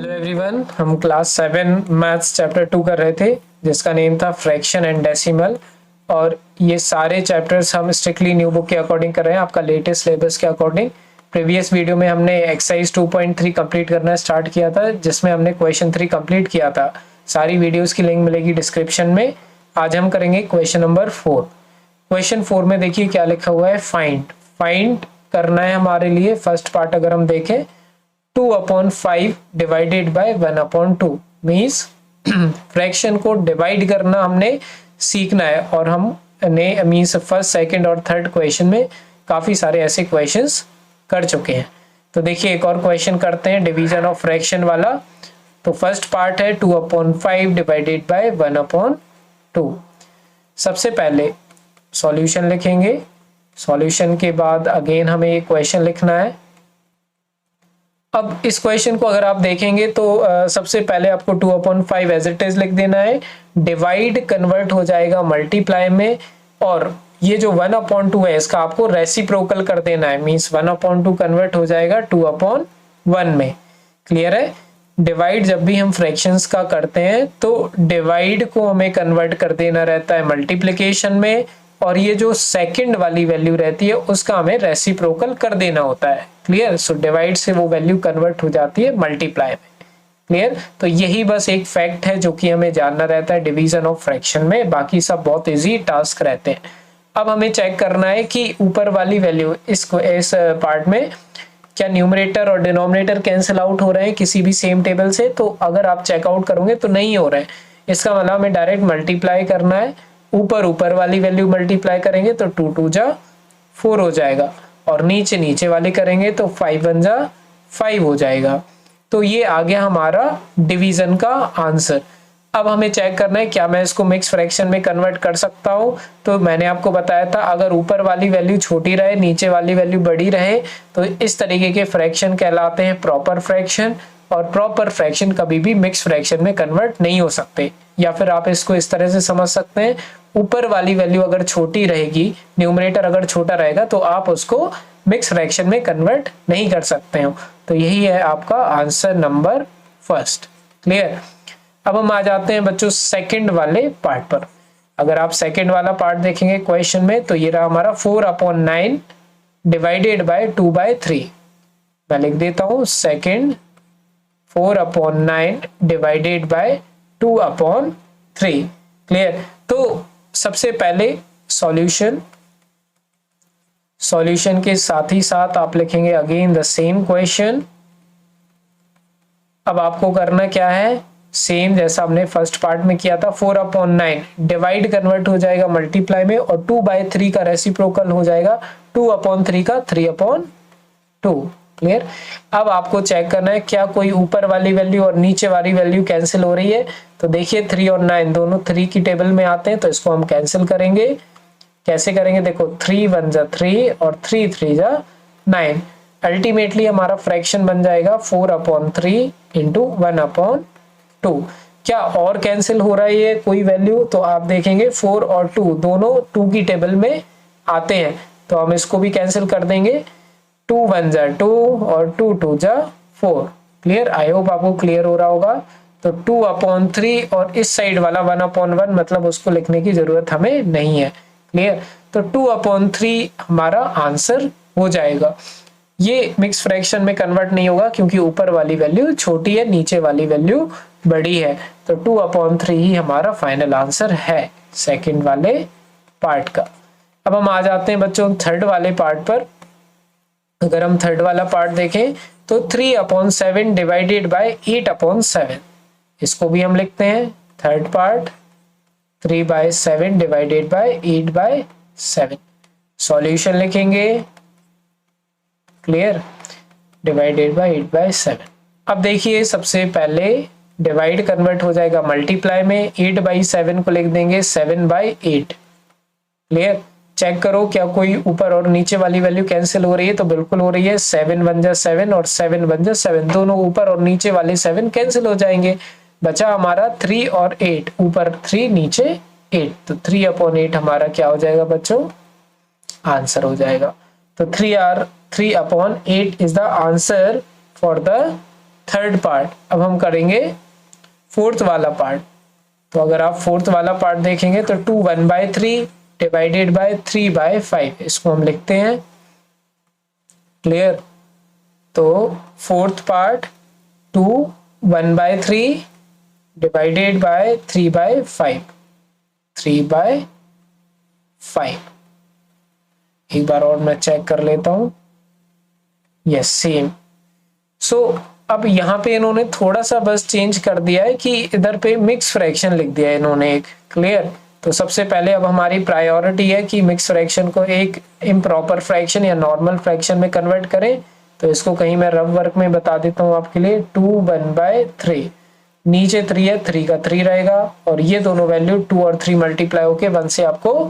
Hello everyone, हम class 7 maths chapter 2 कर रहे थे जिसका नेम था फ्रैक्शन एंड डेसिमल। और ये सारे चैप्टर्स हम स्ट्रिक्टली न्यू बुक के अकॉर्डिंग कर रहे हैं, आपका लेटेस्ट सिलेबस के अकॉर्डिंग। प्रीवियस वीडियो में हमने एक्सरसाइज 2.3 कंप्लीट करना स्टार्ट किया था जिसमें हमने क्वेश्चन 3 कंप्लीट किया था। सारी वीडियोस की लिंक मिलेगी डिस्क्रिप्शन में। आज हम करेंगे क्वेश्चन नंबर 4। क्वेश्चन 4 में देखिए क्या लिखा हुआ है, फाइंड करना है हमारे लिए। फर्स्ट पार्ट अगर हम देखें 2/5 डिवाइडेड बाय 1/2 मीन्स फ्रैक्शन को डिवाइड करना हमने सीखना है। और हमने मीन्स फर्स्ट सेकंड और थर्ड क्वेश्चन में काफी सारे ऐसे क्वेश्चंस कर चुके हैं। तो देखिए एक और क्वेश्चन करते हैं डिवीजन ऑफ फ्रैक्शन वाला। तो फर्स्ट पार्ट है 2/5 डिवाइडेड बाय 1/2। सबसे पहले सॉल्यूशन लिखेंगे। सॉल्यूशन के बाद अगेन हमें एक क्वेश्चन लिखना है। अब इस क्वेश्चन को अगर आप देखेंगे तो सबसे पहले आपको 2/5 एज इट इज लिख देना है। डिवाइड कन्वर्ट हो जाएगा मल्टीप्लाई में, और ये जो 1/2 है इसका आपको रेसिप्रोकल कर देना है। मींस 1/2 कन्वर्ट हो जाएगा 2/1 में। क्लियर है। डिवाइड जब भी हम फ्रैक्शंस का करते हैं तो डिवाइड को हमें कन्वर्ट कर देना रहता है मल्टीप्लिकेशन में, और ये जो सेकंड वाली वैल्यू रहती है उसका हमें रेसिप्रोकल कर देना होता है। क्लियर। सो डिवाइड से वो वैल्यू कन्वर्ट हो जाती है मल्टीप्लाई में। क्लियर। तो यही बस एक फैक्ट है जो कि हमें जानना रहता है डिवीजन ऑफ फ्रैक्शन में, बाकी सब बहुत इजी टास्क रहते हैं। अब हमें चेक करना है कि ऊपर वाली वैल्यू इस पार्ट में क्या न्यूमरेटर और डिनोमिनेटर कैंसिल आउट हो रहे हैं किसी भी सेम टेबल से। तो अगर आप चेकआउट करोगे तो नहीं हो रहे हैं, इसका मतलब हमें डायरेक्ट मल्टीप्लाई करना है। ऊपर वाली वैल्यू मल्टीप्लाई करेंगे तो 2 2 जा 4 हो जाएगा, और नीचे वाले करेंगे तो 5 1 जा 5 हो जाएगा। तो ये आ गया हमारा डिवीजन का आंसर। अब हमें चेक करना है क्या मैं इसको मिक्स फ्रैक्शन में कन्वर्ट कर सकता हूँ। तो मैंने आपको बताया था अगर ऊपर वाली वैल्यू छोटी रहे नीचे वाली वैल्यू बड़ी रहे तो इस तरीके के फ्रैक्शन कहलाते हैं प्रॉपर फ्रैक्शन। और प्रॉपर फ्रैक्शन कभी भी मिक्स फ्रैक्शन में कन्वर्ट नहीं हो सकते। या फिर आप इसको इस तरह से समझ सकते हैं, ऊपर वाली वैल्यू अगर छोटी रहेगी, न्यूमरेटर अगर छोटा रहेगा तो आप उसको मिक्स फ्रैक्शन में कन्वर्ट नहीं कर सकते हो। तो यही है आपका आंसर नंबर फर्स्ट। क्लियर। अब हम आ जाते हैं बच्चों सेकंड वाले पार्ट पर। अगर आप सेकंड वाला पार्ट देखेंगे क्वेश्चन में तो ये रहा हमारा 4/9 डिवाइडेड बाय 2/3। मैं लिख देता हूं सेकंड 4/9 डिवाइडेड बाय 2/3। क्लियर। तो सबसे पहले सॉल्यूशन के साथ ही साथ आप लिखेंगे अगेन द सेम क्वेश्चन। अब आपको करना क्या है, सेम जैसा हमने फर्स्ट पार्ट में किया था। 4/9 डिवाइड कन्वर्ट हो जाएगा मल्टीप्लाई में, और 2/3 का रेसिप्रोकल हो जाएगा 2/3 का 3/2। क्लियर। अब आपको चेक करना है क्या कोई ऊपर वाली वैल्यू और नीचे वाली वैल्यू कैंसिल हो रही है। तो देखिए 3 और 9 दोनों 3 की टेबल में आते हैं, तो इसको हम कैंसिल करेंगे। कैसे करेंगे, देखो 3 1 जा 3 और 3 3 जा 9। अल्टीमेटली हमारा फ्रैक्शन बन जाएगा 4/3 इंटू 1/2। क्या और कैंसिल हो रहा है ये कोई वैल्यू, तो आप देखेंगे 4 और 2 दोनों 2 की टेबल में आते हैं, तो हम इसको भी कैंसिल कर देंगे। 2 1 जा 2 और 2 2 जा 4। क्लियर। आई होप आपको क्लियर हो रहा होगा। तो 2/3 और इस साइड वाला 1/1 मतलब उसको लिखने की जरूरत हमें नहीं है। क्लियर। तो 2/3 हमारा आंसर हो जाएगा। ये मिक्स फ्रैक्शन में कन्वर्ट नहीं होगा क्योंकि ऊपर वाली वैल्यू छोटी है नीचे वाली वैल्यू बड़ी है। तो 2/3 ही हमारा फाइनल आंसर है सेकंड वाले पार्ट का। अब हम आ जाते हैं बच्चों थर्ड वाले पार्ट पर। अगर हम थर्ड वाला पार्ट देखें तो 3/7 डिवाइडेड बाय 8/7। इसको भी हम लिखते हैं third part 3/7 divided by 8/7। Solution लिखेंगे। क्लियर। Divided by 8/7। अब देखिए सबसे पहले डिवाइड कन्वर्ट हो जाएगा मल्टीप्लाई में, 8/7 को लिख देंगे 7/8। क्लियर। चेक करो क्या कोई ऊपर और नीचे वाली वैल्यू कैंसिल हो रही है, तो बिल्कुल हो रही है। 7 1 जा 7 और 7 1 जा 7, दोनों ऊपर और नीचे वाले 7 कैंसिल हो जाएंगे। बचा हमारा 3 और 8, ऊपर 3 नीचे 8, तो 3/8 हमारा क्या हो जाएगा बच्चों, आंसर हो जाएगा। तो 3/8 is the answer for the third part. अब हम करेंगे फोर्थ वाला पार्ट। तो अगर आप फोर्थ वाला पार्ट देखेंगे तो 2 1/3 डिवाइडेड बाय 3/5, इसको हम लिखते हैं। क्लियर? तो फोर्थ पार्ट 2 1/3 डिवाइडेड बाय 3/5, 3/5। एक बार और मैं चेक कर लेता हूं। Yes, same. सो अब यहाँ पे इन्होंने थोड़ा सा बस चेंज कर दिया है कि इधर पे मिक्स फ्रैक्शन लिख दिया है इन्होंने एक। क्लियर? तो सबसे पहले अब हमारी प्रायोरिटी है कि मिक्स फ्रैक्शन को एक इम्प्रॉपर फ्रैक्शन या नॉर्मल फ्रैक्शन में कन्वर्ट करें। तो इसको कहीं मैं रफ वर्क में बता देता हूँ आपके लिए। 2 1/3, नीचे 3 है, 3 का 3 रहेगा, और ये दोनों वैल्यू 2 और 3 मल्टीप्लाई होके 1 से आपको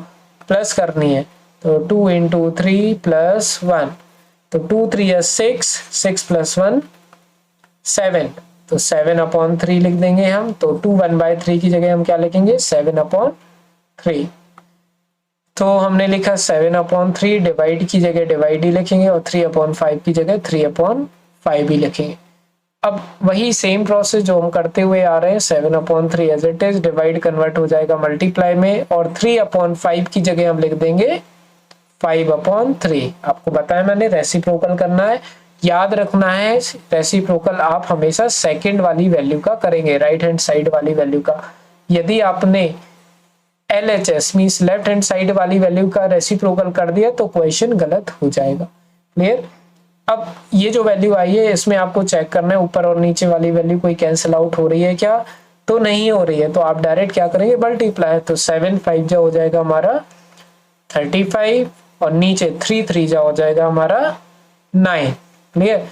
प्लस करनी है। तो 2 × 3 + 1, तो 2 3 है 6, 6 + 1 7, तो 7/3 लिख देंगे हम। तो 2 1/3 की जगह हम क्या लिखेंगे? 7/3। तो हमने लिखा 7/3, डिवाइड की जगह डिवाइड ही लिखेंगे, और 3/5 की जगह 3/5 ही लिखेंगे। अब वही सेम प्रोसेस जो हम करते हुए आ रहे हैं, 7/3 as it is, divide convert हो जाएगा मल्टीप्लाई में, और 3/5 की जगह हम लिख देंगे 5/3। आपको बताया मैंने, रेसिप्रोकल करना है। याद रखना है, रेसिप्रोकल आप हमेशा सेकंड वाली वैल्यू का करेंगे, राइट हैंड साइड वाली वैल्यू का। यदि आपने LHS means left hand side वाली वैल्यू का रेसिप्रोकल कर दिया तो क्वेश्चन गलत हो जाएगा। क्लियर? अब ये जो वैल्यू आई है इसमें आपको चेक करना है ऊपर और नीचे वाली वैल्यू कोई कैंसिल आउट हो रही है क्या? तो नहीं हो रही है। तो आप डायरेक्ट क्या करेंगे? मल्टीप्लाई। तो 7 5 जा हो जाएगा हमारा 35, और नीचे 3 3 जा हो जाएगा हमारा 9। क्लियर?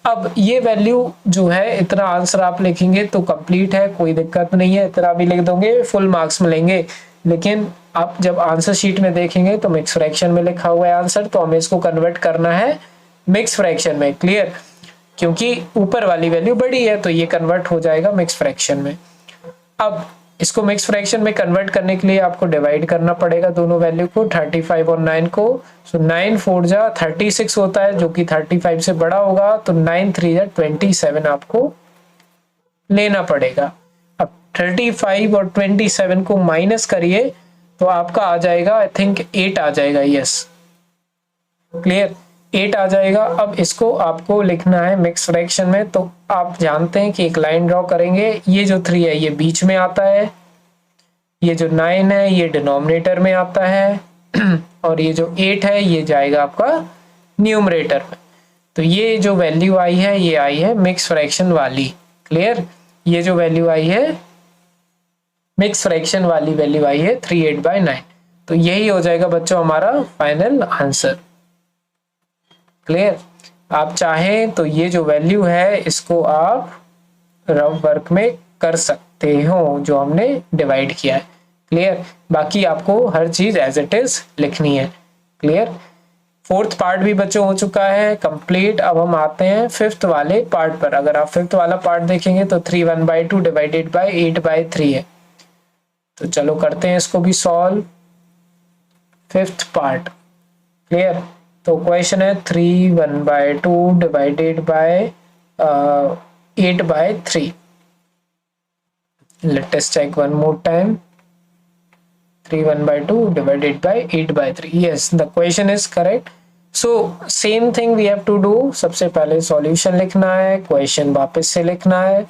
अब ये वैल्यू जो है, इतना आंसर आप लिखेंगे तो कंप्लीट है, कोई दिक्कत नहीं है। इतना भी लिख दोगे फुल मार्क्स मिलेंगे। लेकिन आप जब आंसर शीट में देखेंगे तो मिक्स फ्रैक्शन में लिखा हुआ है आंसर, तो हमें इसको कन्वर्ट करना है मिक्स फ्रैक्शन में। क्लियर? क्योंकि ऊपर वाली वैल्यू बड़ी है तो ये कन्वर्ट हो जाएगा मिक्स फ्रैक्शन में। अब इसको मिक्स फ्रैक्शन में कन्वर्ट करने के लिए आपको डिवाइड करना पड़ेगा दोनों वैल्यू को, 35 और 9 को। सो 9 4 जा 36 होता है, जो कि 35 से बड़ा होगा। तो 9 3 जा 27 आपको लेना पड़ेगा। अब 35 और 27 को माइनस करिए तो आपका आ जाएगा, आई थिंक 8 आ जाएगा। Yes, clear? 8 आ जाएगा। अब इसको आपको लिखना है मिक्स फ्रैक्शन में। तो आप जानते हैं कि एक लाइन ड्रॉ करेंगे। ये जो 3 है ये बीच में आता है, ये जो 9 है ये डिनोमिनेटर में आता है, और ये जो 8 है ये जाएगा आपका न्यूमरेटर में। तो ये जो वैल्यू आई है ये आई है मिक्स फ्रैक्शन वाली। क्लियर? ये जो वैल्यू आई है मिक्स फ्रैक्शन वाली वैल्यू आई है 38/9। तो यही हो जाएगा बच्चों हमारा फाइनल आंसर। क्लियर? आप चाहें तो ये जो वैल्यू है इसको आप रफ वर्क में कर सकते हो जो हमने डिवाइड किया है। क्लियर? बाकी आपको हर चीज एज इट इज लिखनी है। क्लियर? फोर्थ पार्ट भी बच्चों हो चुका है कंप्लीट। अब हम आते हैं फिफ्थ वाले पार्ट पर। अगर आप फिफ्थ वाला पार्ट देखेंगे तो 3 1/2 डिवाइडेड बाय 8/3 है। तो चलो करते हैं इसको भी सॉल्व। Fifth part. क्लियर? तो क्वेश्चन है 3 1/2 divided by 8/3। Let us check one more time. 3 1/2 divided by 8/3. Yes, the question is correct. So same thing we have to do. सबसे पहले सॉल्यूशन लिखना है, क्वेश्चन वापस से लिखना है।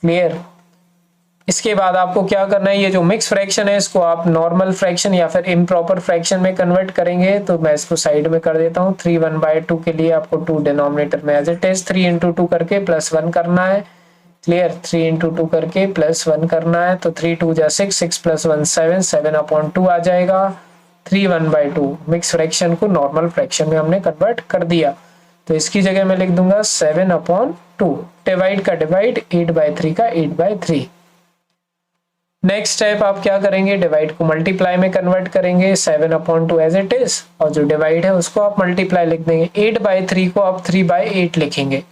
क्लियर? इसके बाद आपको क्या करना है, ये जो मिक्स फ्रैक्शन है इसको आप नॉर्मल फ्रैक्शन या फिर इम्प्रॉपर फ्रैक्शन में कन्वर्ट करेंगे। तो मैं इसको साइड में कर देता हूँ। 3 1/2 के लिए आपको 2 डिनोमिनेटर में एज इट इज 3 × 2 करके +1 करना है। क्लियर? 3 × 2 करके +1 करना है। तो 3 2 जा 6, 6 + 1 7, 7/2 आ जाएगा। 3 1/2 मिक्स फ्रैक्शन को नॉर्मल फ्रैक्शन में हमने कन्वर्ट कर दिया। तो इसकी जगह मैं लिख दूंगा 7/2। डिवाइड का डिवाइड, 8/3 का 8/3। नेक्स्ट स्टेप आप क्या करेंगे, डिवाइड को मल्टीप्लाई में कन्वर्ट करेंगे। 7/2 एज इट इज, और जो डिवाइड है उसको आप मल्टीप्लाई लिख देंगे। 8/3 को आप 3/8 लिखेंगे।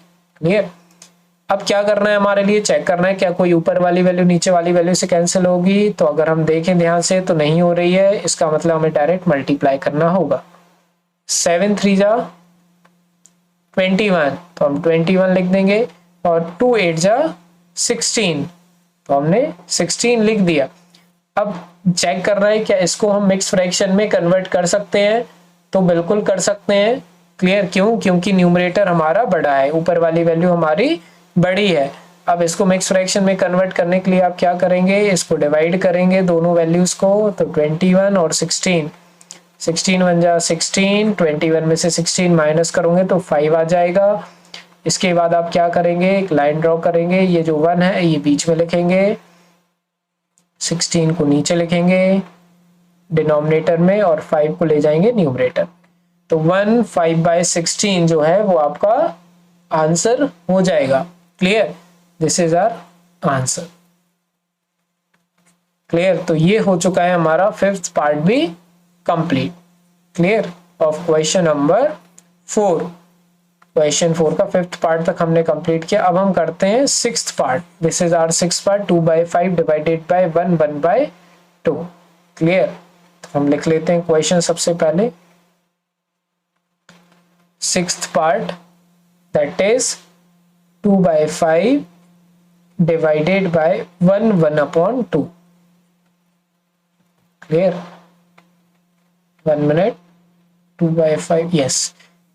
क्लियर? अब क्या करना है, हमारे लिए चेक करना है क्या कोई ऊपर वाली वैल्यू नीचे वाली वैल्यू से कैंसिल होगी। तो अगर हम देखें ध्यान से तो नहीं हो रही है, इसका मतलब हमें डायरेक्ट मल्टीप्लाई करना होगा। 7 3 जा 21, तो हम 21 लिख देंगे। और 2 8 जा 16, तो हमने 16 लिख दिया। अब चेक कर रहा है क्या इसको हम मिक्स फ्रैक्शन में कन्वर्ट कर सकते हैं, तो बिल्कुल कर सकते हैं। क्लियर, क्यों? क्योंकि न्यूमरेटर हमारा बड़ा है, ऊपर वाली वैल्यू हमारी बड़ी है। अब इसको मिक्स फ्रैक्शन में कन्वर्ट करने के लिए आप क्या करेंगे, इसको डिवाइड करेंगे दोनों वैल्यूज को, तो 21 और 16, 16 1 जा 16, 21 में से 16 माइनस करोगे तो 5 आ जाएगा। इसके बाद आप क्या करेंगे, एक लाइन ड्रॉ करेंगे, ये जो 1 है ये बीच में लिखेंगे, 16 को नीचे लिखेंगे डिनोमिनेटर में और 5 को ले जाएंगे न्यूमरेटर। तो 1 5/16 जो है वो आपका आंसर हो जाएगा। Clear, this is our answer. Clear, तो ये हो चुका है हमारा फिफ्थ पार्ट भी complete. Clear, of question number 4। Question 4 का फिफ्थ पार्ट तक हमने कंप्लीट किया। अब हम करते हैं sixth part. This is our sixth part, 2/5 divided by 1 1/2। Clear, तो हम लिख लेते हैं क्वेश्चन सबसे पहले। Sixth part that is 2/5 divided by 1 1/2। Clear, 1 minute, 2/5, yes.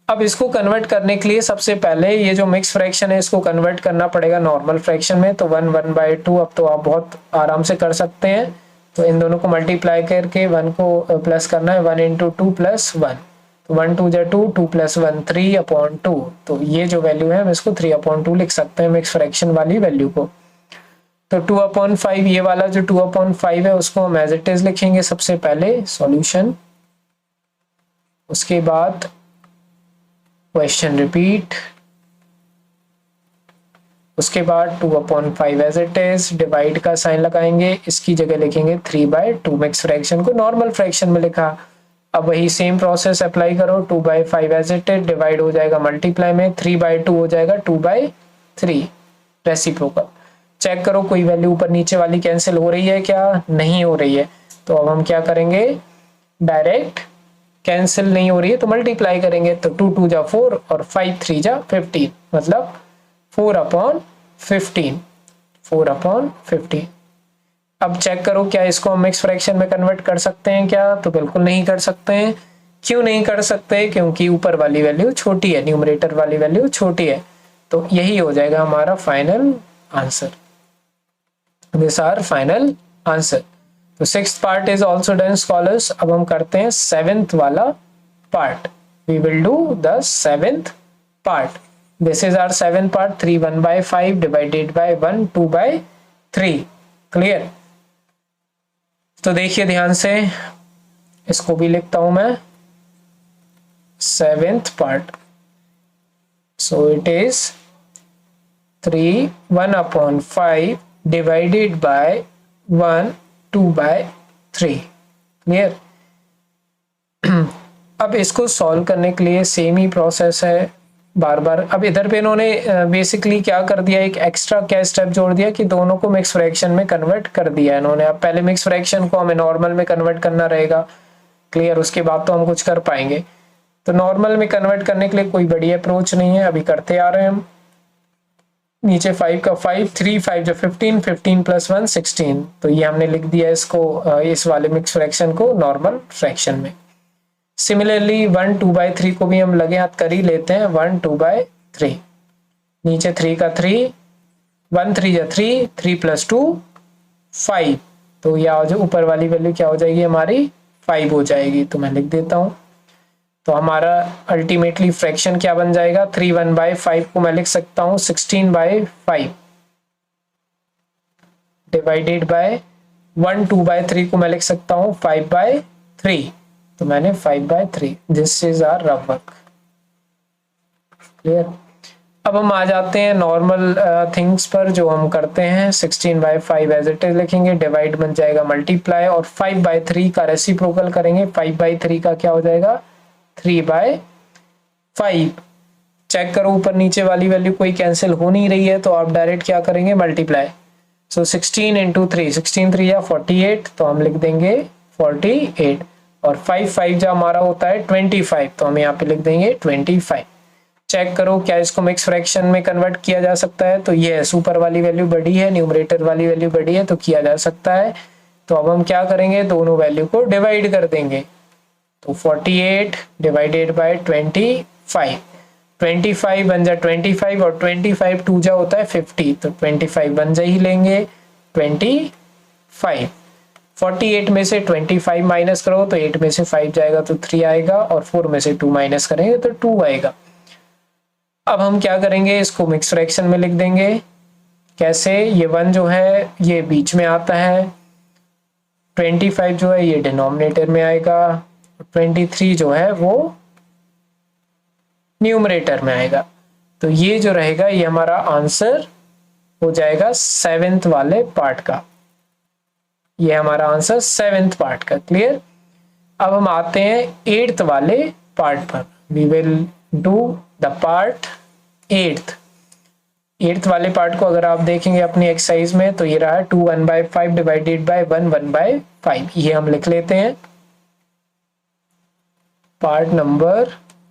अब इसको कन्वर्ट करने के लिए सबसे पहले ये जो मिक्स फ्रैक्शन है इसको कन्वर्ट करना पड़ेगा नॉर्मल फ्रैक्शन में, तो 1 1/2 अब तो आप बहुत आराम से कर सकते हैं। तो इन दोनों को मल्टीप्लाई करके 1 को प्लस करना है, 1 × 2 + 1, तो 1 2 जा 2, 2 + 1 3/2। तो ये जो वैल्यू है हम इसको 3/2 लिख सकते हैं मिक्स फ्रैक्शन वाली वैल्यू को। तो 2/5, ये वाला जो 2/5 है उसको हम एज इट इज लिखेंगे सबसे पहले सॉल्यूशन। उसके बाद क्वेश्चन रिपीट, उसके बाद 2/5 एज इट इज, डिवाइड का साइन लगाएंगे, इसकी जगह लिखेंगे 3/2। मिक्स फ्रैक्शन को नॉर्मल फ्रैक्शन में लिखा। अब वही सेम प्रोसेस अप्लाई करो, 2/5 एज इट इज, डिवाइड हो जाएगा मल्टीप्लाई में, 3/2 हो जाएगा 2/3 रेसिप्रोकल। चेक करो कोई वैल्यू ऊपर नीचे वाली कैंसिल हो रही है क्या, नहीं हो रही है। तो अब हम क्या करेंगे, डायरेक्ट कैंसिल नहीं हो रही है तो मल्टीप्लाई करेंगे, तो 2 2 जा 4 और 5 3 जा 15, मतलब 4/15, 4/15। अब चेक करो क्या इसको हम मिक्स फ्रैक्शन में कन्वर्ट कर सकते हैं क्या, तो बिल्कुल नहीं कर सकते हैं। क्यों नहीं कर सकते, क्योंकि ऊपर वाली वैल्यू छोटी है, न्यूमरेटर वाली वैल्यू छोटी है। तो यही हो जाएगा हमारा final answer. This are final answer. तो sixth part is also done scholars. अब हम करते हैं सेवेंथ वाला part. We will do the seventh part. This is our seventh part, 3 1/5 divided by 1 2/3। Clear, तो देखिए ध्यान से, इसको भी लिखता हूं मैं, seventh part. So it is 3 1/5 divided by 1 2/3। Clear, अब इसको सॉल्व करने के लिए सेम ही प्रोसेस है बार बार। अब इधर पे इन्होंने बेसिकली क्या कर दिया, एक एक्स्ट्रा क्या स्टेप जोड़ दिया कि दोनों को मिक्स फ्रैक्शन में कन्वर्ट कर दिया इन्होंने। अब पहले मिक्स फ्रैक्शन को हमें नॉर्मल में कन्वर्ट करना रहेगा। क्लियर, उसके बाद तो हम कुछ कर पाएंगे। तो नॉर्मल में कन्वर्ट करने के लिए कोई बड़ी अप्रोच नहीं है, अभी करते आ रहे हैं हम। नीचे 5 का 5, 3 5 जो 15, 15 + 1 16। तो ये हमने लिख दिया इसको, इस वाले मिक्स फ्रैक्शन को नॉर्मल फ्रैक्शन में। सिमिलरली 1 2/3 को भी हम लगे हाथ कर ही लेते हैं, 1 2/3। नीचे 3 का 3, 1 3 जा 3, 3 + 2 5। तो यह जो ऊपर वाली वैल्यू क्या हो जाएगी हमारी, 5 हो जाएगी। तो मैं लिख देता हूं। तो हमारा अल्टीमेटली फ्रैक्शन क्या बन जाएगा, 3 1/5 को मैं लिख सकता हूं 16/5 डिवाइडेड बाय 1 2/3 को मैं लिख सकता हूं 5/3। तो मैंने 5/3। This is our rough work. Clear, अब हम आ जाते हैं नॉर्मल थिंग्स पर जो हम करते हैं। 16/5 एज इट इज लिखेंगे, डिवाइड बन जाएगा मल्टीप्लाई, और 5/3 का रेसिप्रोकल करेंगे। 5/3 का क्या हो जाएगा, 3/5। चेक करो ऊपर नीचे वाली वैल्यू कोई कैंसिल हो नहीं रही है, तो आप डायरेक्ट क्या करेंगे, मल्टीप्लाई। सो 16 × 3, 16 3 या 48, तो हम लिख देंगे 48। और 5 5 जो हमारा होता है 25, तो हम यहाँ पे लिख देंगे 25। चेक करो क्या इसको मिक्स फ्रैक्शन में कन्वर्ट किया जा सकता है। तो ये सुपर वाली वैल्यू बड़ी है, न्यूमरेटर वाली वैल्यू बड़ी है, तो किया जा सकता है। तो अब हम क्या करेंगे, दोनों वैल्यू को डिवाइड कर देंगे। तो 48 डिवाइडेड बाय 25, 25 बन जा 25 और 25 टू जा होता है 50, तो 25 बन जा ही लेंगे 25। 48 में से 25 माइनस करो तो 8 में से 5 जाएगा तो 3 आएगा, और 4 में से 2 माइनस करेंगे तो 2 आएगा। अब हम क्या करेंगे, इसको मिक्स फ्रैक्शन में लिख देंगे। कैसे, ये 1 जो है ये बीच में आता है, 25 जो है ये डिनोमिनेटर में आएगा, 23 जो है वो न्यूमरेटर में आएगा। तो ये जो रहेगा ये हमारा आंसर हो जाएगा 7th वाले पार्ट का। ये हमारा आंसर 7th पार्ट का। क्लियर। अब हम आते हैं 8th वाले पार्ट पर। We will do the part 8th वाले पार्ट को अगर आप देखेंगे अपनी एक्सरसाइज में तो ये रहा 2 1/5 डिवाइडेड बाय 1 1/5। ये हम लिख लेते हैं पार्ट नंबर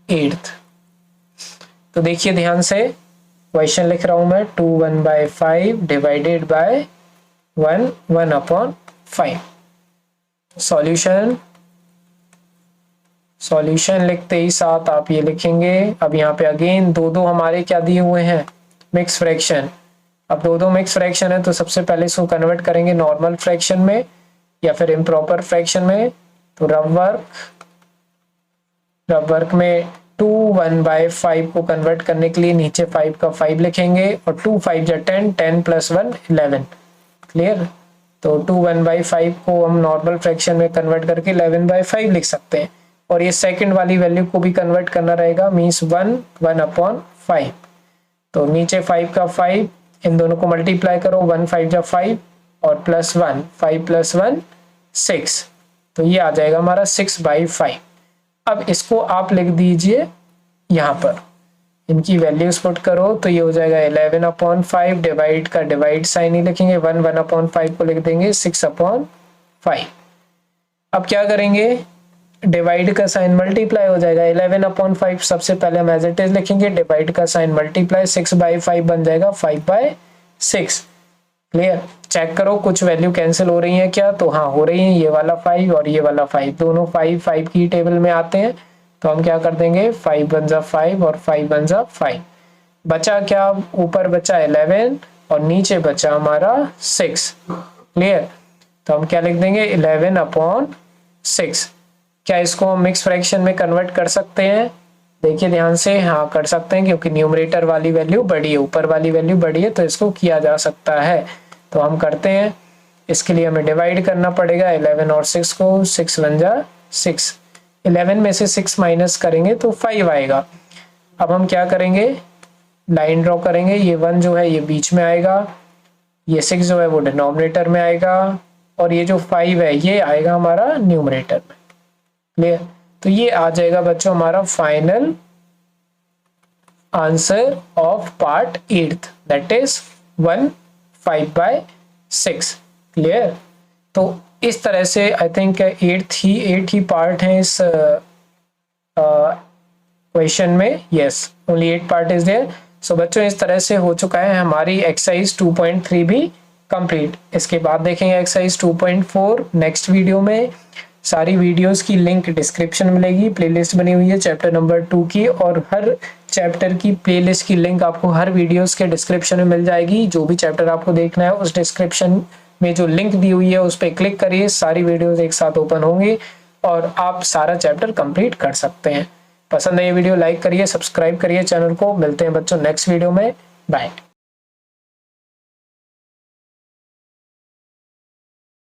8th। तो देखिए ध्यान से, क्वेश्चन लिख रहा हूं मैं, 2 1/5 डिवाइडेड बाय 1 1/5। सॉल्यूशन लिखते ही साथ आप ये लिखेंगे। अब यहाँ पे अगेन दो हमारे क्या दिए हुए हैं, मिक्स फ्रैक्शन। अब दो मिक्स फ्रैक्शन है तो सबसे पहले इसको कन्वर्ट करेंगे नॉर्मल फ्रैक्शन में या फिर इम्प्रॉपर फ्रैक्शन में। तो रफ वर्क में 2 1/5 को कन्वर्ट करने के लिए नीचे 5 का 5 लिखेंगे, और 2 5 जा 10, 10 + 1 11। क्लियर। तो 2 1/5 को हम नॉर्मल फ्रैक्शन में कन्वर्ट करके 11/5 लिख सकते हैं। और ये सेकंड वाली वैल्यू को भी कन्वर्ट करना रहेगा, मीन्स 1 1/5। तो नीचे 5 का 5, इन दोनों को मल्टीप्लाई करो, 1 5 जा 5 और +1, 5 + 1 6। तो ये आ जाएगा हमारा 6/5। अब इसको आप लिख दीजिए यहाँ पर, इनकी वैल्यूज पुट करो तो ये हो जाएगा 11/5। डिवाइड का डिवाइड साइन ही लिखेंगे, 1 1/5 को लिख देंगे 6/5। अब क्या करेंगे, डिवाइड का साइन मल्टीप्लाई हो जाएगा, 11/5 सबसे पहले हम एज इट इज लिखेंगे, डिवाइड का साइन मल्टीप्लाई, 6/5 बन जाएगा 5/6। क्लियर। चेक करो कुछ वैल्यू कैंसिल हो रही है क्या, तो हाँ हो रही है, ये वाला 5 और ये वाला 5 दोनों 5 5 की टेबल में आते हैं। तो हम क्या कर देंगे, 5 बन जा 5 और 5 बन जा 5। बचा क्या, ऊपर बचा 11 और नीचे बचा हमारा 6। क्लियर। तो हम क्या लिख देंगे, 11/6। क्या इसको हम मिक्स फ्रैक्शन में कन्वर्ट कर सकते हैं, देखिए ध्यान से, हाँ कर सकते हैं, क्योंकि न्यूमरेटर वाली वैल्यू बड़ी है, ऊपर वाली वैल्यू बड़ी है, तो इसको किया जा सकता है। तो हम करते हैं, इसके लिए हमें डिवाइड करना पड़ेगा 11 और 6 को, 6 बन जा 6। 11 में से 6 माइनस करेंगे तो 5 आएगा। अब हम क्या करेंगे, लाइन ड्रॉ करेंगे, ये 1 जो है ये बीच में आएगा, ये 6 जो है वो डिनोमिनेटर में आएगा, और ये जो 5 है ये आएगा हमारा न्यूमरेटर में। क्लियर। तो ये आ जाएगा बच्चों हमारा final answer of part 8th, that is 1 5/6। Clear. तो इस तरह से आई थिंक 8 ही पार्ट है इस क्वेश्चन में। Yes, only 8 part is there. So बच्चों इस तरह से हो चुका है हमारी एक्सरसाइज 2.3 भी कंप्लीट। इसके बाद देखेंगे एक्सरसाइज 2.4 नेक्स्ट वीडियो में। सारी वीडियोस की लिंक डिस्क्रिप्शन में मिलेगी, प्लेलिस्ट बनी हुई है चैप्टर नंबर 2 की, और हर चैप्टर की प्लेलिस्ट की लिंक आपको हर वीडियोस के डिस्क्रिप्शन में मिल जाएगी। जो भी चैप्टर आपको देखना है उस डिस्क्रिप्शन में जो लिंक दी हुई है उस पर क्लिक करिए, सारी वीडियोस एक साथ ओपन होंगी और आप सारा चैप्टर कंप्लीट कर सकते हैं। पसंद है ये वीडियो लाइक करिए, सब्सक्राइब करिए चैनल को। मिलते हैं बच्चों नेक्स्ट वीडियो में, बाय।